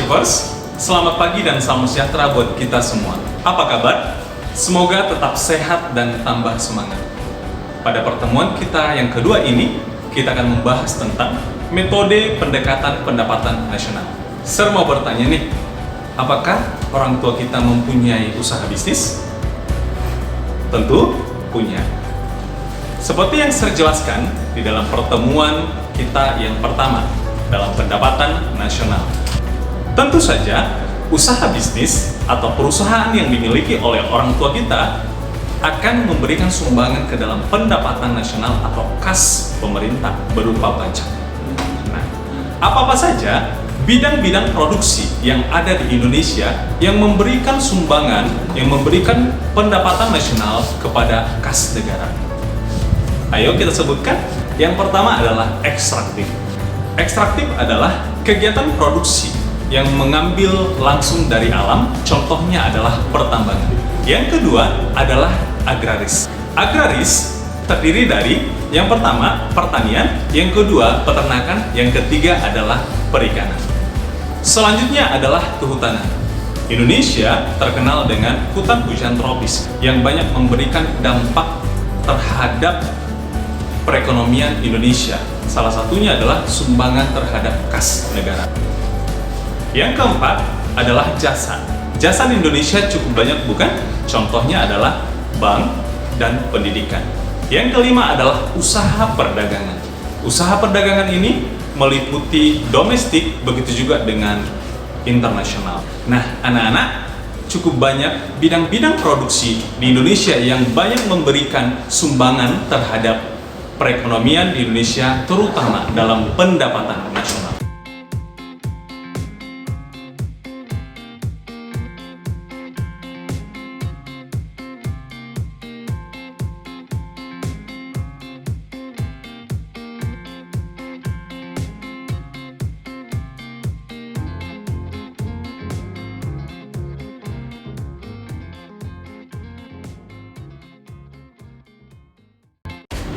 Achievers, selamat pagi dan salam sejahtera buat kita semua. Apa kabar? Semoga tetap sehat dan tambah semangat. Pada pertemuan kita yang kedua ini, kita akan membahas tentang metode pendekatan pendapatan nasional. Saya mau bertanya nih, apakah orang tua kita mempunyai usaha bisnis? Tentu punya. Seperti yang saya jelaskan di dalam pertemuan kita yang pertama dalam pendapatan nasional. Tentu saja, usaha bisnis atau perusahaan yang dimiliki oleh orang tua kita akan memberikan sumbangan ke dalam pendapatan nasional atau kas pemerintah berupa pajak. Nah, apa-apa saja bidang-bidang produksi yang ada di Indonesia yang memberikan sumbangan, yang memberikan pendapatan nasional kepada kas negara. Ayo kita sebutkan. Yang pertama adalah ekstraktif. Ekstraktif adalah kegiatan produksi yang mengambil langsung dari alam, contohnya adalah pertambangan. Yang kedua adalah agraris. Agraris terdiri dari yang pertama pertanian, yang kedua peternakan, yang ketiga adalah perikanan. Selanjutnya adalah kehutanan. Indonesia terkenal dengan hutan hujan tropis yang banyak memberikan dampak terhadap perekonomian Indonesia. Salah satunya adalah sumbangan terhadap kas negara. Yang keempat adalah jasa. Jasa di Indonesia cukup banyak, bukan? Contohnya adalah bank dan pendidikan. Yang kelima adalah usaha perdagangan. Usaha perdagangan ini meliputi domestik, begitu juga dengan internasional. Nah, anak-anak, cukup banyak bidang-bidang produksi di Indonesia yang banyak memberikan sumbangan terhadap perekonomian di Indonesia, terutama dalam pendapatan nasional.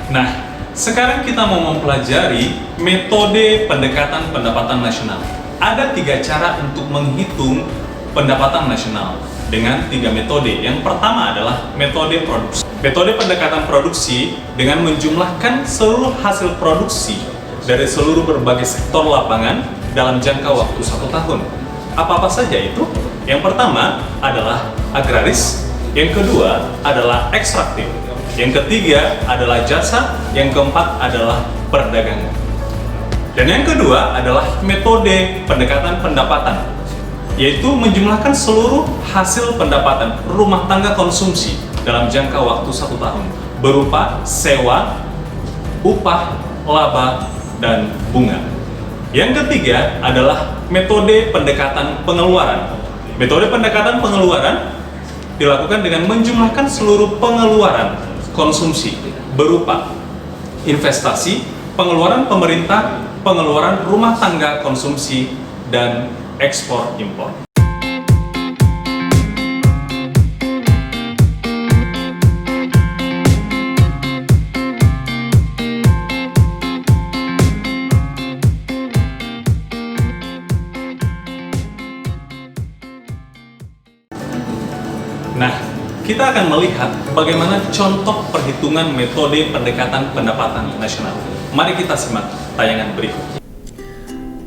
Nah, sekarang kita mau mempelajari metode pendekatan pendapatan nasional. Ada 3 cara untuk menghitung pendapatan nasional dengan 3 metode. Yang pertama adalah metode produksi. Metode pendekatan produksi dengan menjumlahkan seluruh hasil produksi dari seluruh berbagai sektor lapangan dalam jangka waktu 1 tahun. Apa-apa saja itu? Yang pertama adalah agraris, yang kedua adalah ekstraktif, yang ketiga adalah jasa, yang keempat adalah perdagangan. Dan yang kedua adalah metode pendekatan pendapatan, yaitu menjumlahkan seluruh hasil pendapatan rumah tangga konsumsi dalam jangka waktu 1 tahun berupa sewa, upah, laba, dan bunga. Yang ketiga adalah metode pendekatan pengeluaran. Metode pendekatan pengeluaran dilakukan dengan menjumlahkan seluruh pengeluaran konsumsi berupa investasi, pengeluaran pemerintah, pengeluaran rumah tangga konsumsi, dan ekspor impor. Nah, kita akan melihat bagaimana contoh perhitungan metode pendekatan pendapatan nasional. Mari kita simak tayangan berikut.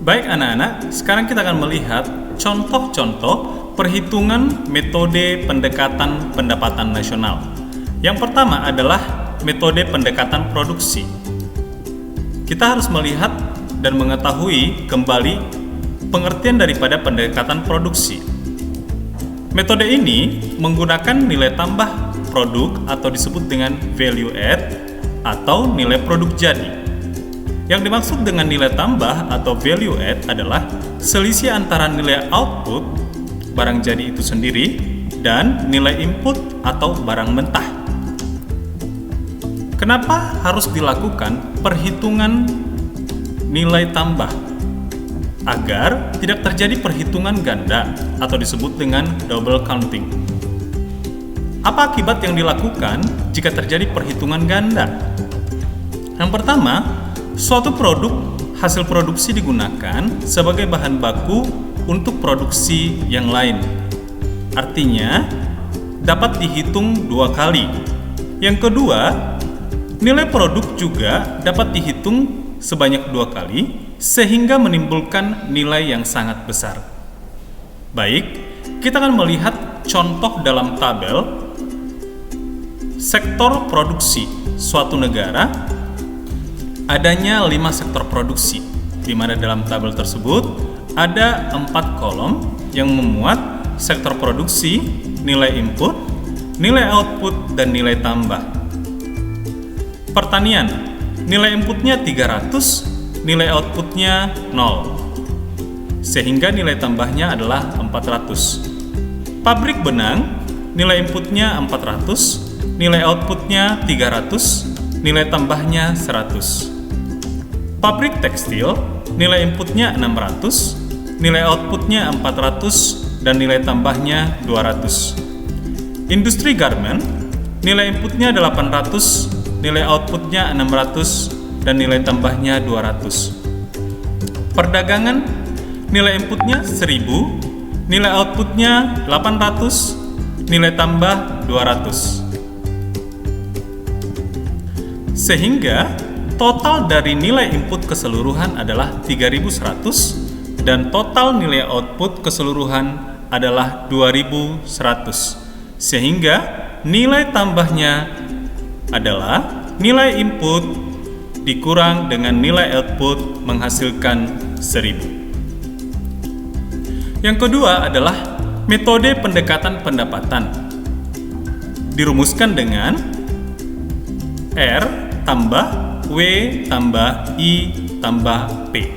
Baik anak-anak, sekarang kita akan melihat contoh-contoh perhitungan metode pendekatan pendapatan nasional. Yang pertama adalah metode pendekatan produksi. Kita harus melihat dan mengetahui kembali pengertian daripada pendekatan produksi. Metode ini menggunakan nilai tambah produk atau disebut dengan value add atau nilai produk jadi. Yang dimaksud dengan nilai tambah atau value add adalah selisih antara nilai output barang jadi itu sendiri dan nilai input atau barang mentah. Kenapa harus dilakukan perhitungan nilai tambah? Agar tidak terjadi perhitungan ganda atau disebut dengan double counting. Apa akibat yang dilakukan jika terjadi perhitungan ganda? Yang pertama, suatu produk hasil produksi digunakan sebagai bahan baku untuk produksi yang lain. Artinya, dapat dihitung 2 kali. Yang kedua, nilai produk juga dapat dihitung sebanyak 2 kali, sehingga menimbulkan nilai yang sangat besar. Baik, kita akan melihat contoh dalam tabel sektor produksi suatu negara. Adanya 5 sektor produksi, di mana dalam tabel tersebut ada 4 kolom yang memuat sektor produksi, nilai input, nilai output, dan nilai tambah. Pertanian, nilai inputnya 300, nilai outputnya 0, sehingga nilai tambahnya adalah 400. Pabrik benang, nilai inputnya 400, nilai outputnya 300, nilai tambahnya 100. Pabrik tekstil, nilai inputnya 600, nilai outputnya 400, dan nilai tambahnya 200. Industri garment, nilai inputnya 800, nilai outputnya 600, dan nilai tambahnya 200. Perdagangan, nilai inputnya 1000, nilai outputnya 800, nilai tambah 200. Sehingga total dari nilai input keseluruhan adalah 3100 dan total nilai output keseluruhan adalah 2100. Sehingga nilai tambahnya adalah nilai input dikurang dengan nilai output menghasilkan 1000. Yang kedua adalah metode pendekatan pendapatan. Dirumuskan dengan R tambah W tambah I tambah P,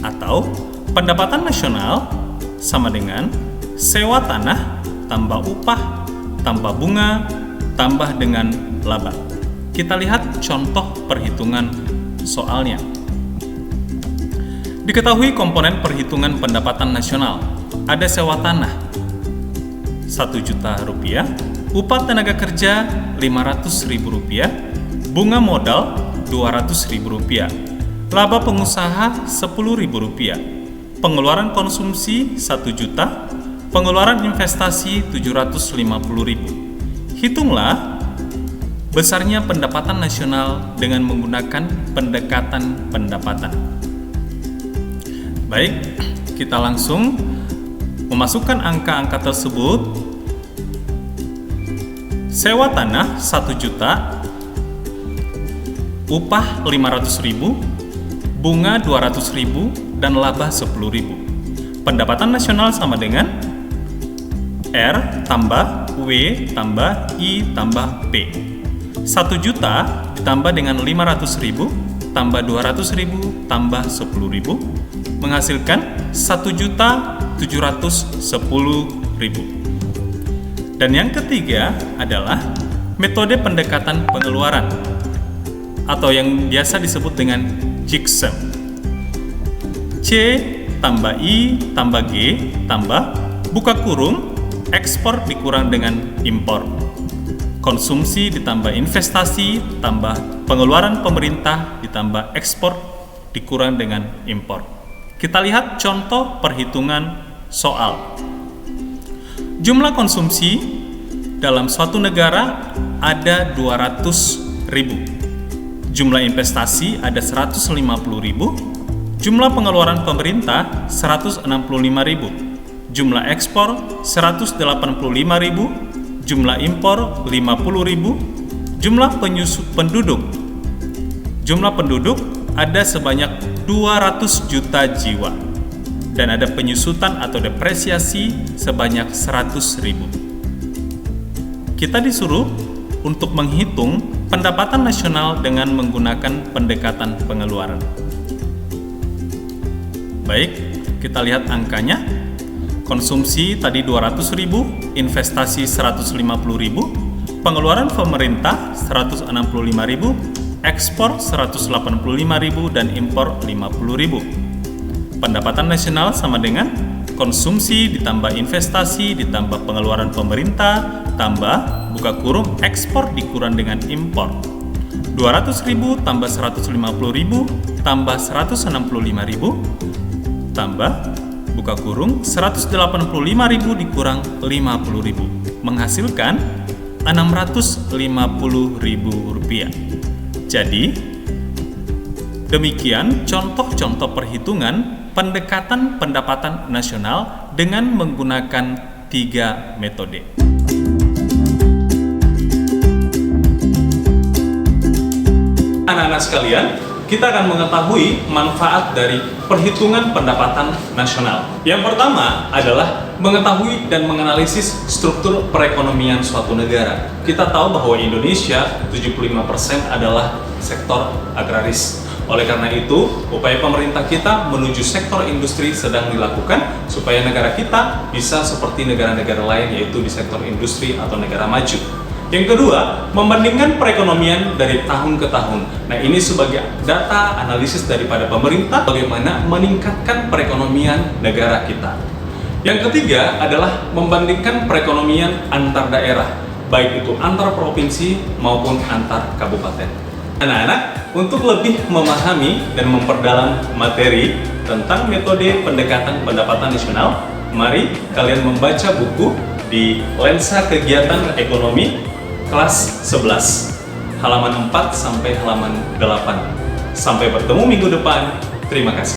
atau pendapatan nasional sama dengan sewa tanah tambah upah tambah bunga tambah dengan laba. Kita lihat contoh perhitungan soalnya. Diketahui komponen perhitungan pendapatan nasional. Ada sewa tanah 1 juta rupiah, upah tenaga kerja 500.000 rupiah, bunga modal 200.000 rupiah, laba pengusaha 10.000 rupiah, pengeluaran konsumsi 1 juta, pengeluaran investasi 750.000. Hitunglah besarnya pendapatan nasional dengan menggunakan pendekatan pendapatan. Baik, kita langsung memasukkan angka-angka tersebut. Sewa tanah 1 juta, upah 500.000, bunga 200.000, dan laba 10.000. Pendapatan nasional sama dengan R tambah W tambah I tambah P. 1 juta ditambah dengan 500.000 tambah 200.000 tambah 10.000 menghasilkan 1.710.000. Dan yang ketiga adalah metode pendekatan pengeluaran atau yang biasa disebut dengan GIGSEM. C tambah I tambah G tambah buka kurung ekspor dikurang dengan impor. Konsumsi ditambah investasi tambah pengeluaran pemerintah ditambah ekspor dikurang dengan impor. Kita lihat contoh perhitungan soal. Jumlah konsumsi dalam suatu negara ada 200.000. Jumlah investasi ada 150.000. Jumlah pengeluaran pemerintah 165.000. Jumlah ekspor 185.000. Jumlah impor 50.000. Jumlah penduduk. Jumlah penduduk ada sebanyak 200 juta jiwa. Dan ada penyusutan atau depresiasi sebanyak 100.000. Kita disuruh untuk menghitung pendapatan nasional dengan menggunakan pendekatan pengeluaran. Baik, kita lihat angkanya. Konsumsi tadi 200.000, investasi 150.000, pengeluaran pemerintah 165.000, ekspor 185.000 dan impor 50.000. Pendapatan nasional sama dengan konsumsi ditambah investasi ditambah pengeluaran pemerintah tambah buka kurung ekspor dikurang dengan impor. 200.000 tambah 150.000 tambah 165.000 tambah buka kurung 185.000 dikurang 50.000 menghasilkan Rp650.000. Jadi, demikian contoh-contoh perhitungan pendekatan pendapatan nasional dengan menggunakan 3 metode. Anak-anak sekalian, kita akan mengetahui manfaat dari perhitungan pendapatan nasional. Yang pertama adalah mengetahui dan menganalisis struktur perekonomian suatu negara. Kita tahu bahwa Indonesia 75% adalah sektor agraris. Oleh karena itu, upaya pemerintah kita menuju sektor industri sedang dilakukan supaya negara kita bisa seperti negara-negara lain, yaitu di sektor industri atau negara maju. Yang kedua, membandingkan perekonomian dari tahun ke tahun. Nah, ini sebagai data analisis daripada pemerintah bagaimana meningkatkan perekonomian negara kita. Yang ketiga adalah membandingkan perekonomian antar daerah, baik itu antar provinsi maupun antar kabupaten. Anak-anak, untuk lebih memahami dan memperdalam materi tentang metode pendekatan pendapatan nasional, mari kalian membaca buku di Lensa Kegiatan Ekonomi kelas 11, halaman 4 sampai halaman 8. Sampai bertemu minggu depan. Terima kasih.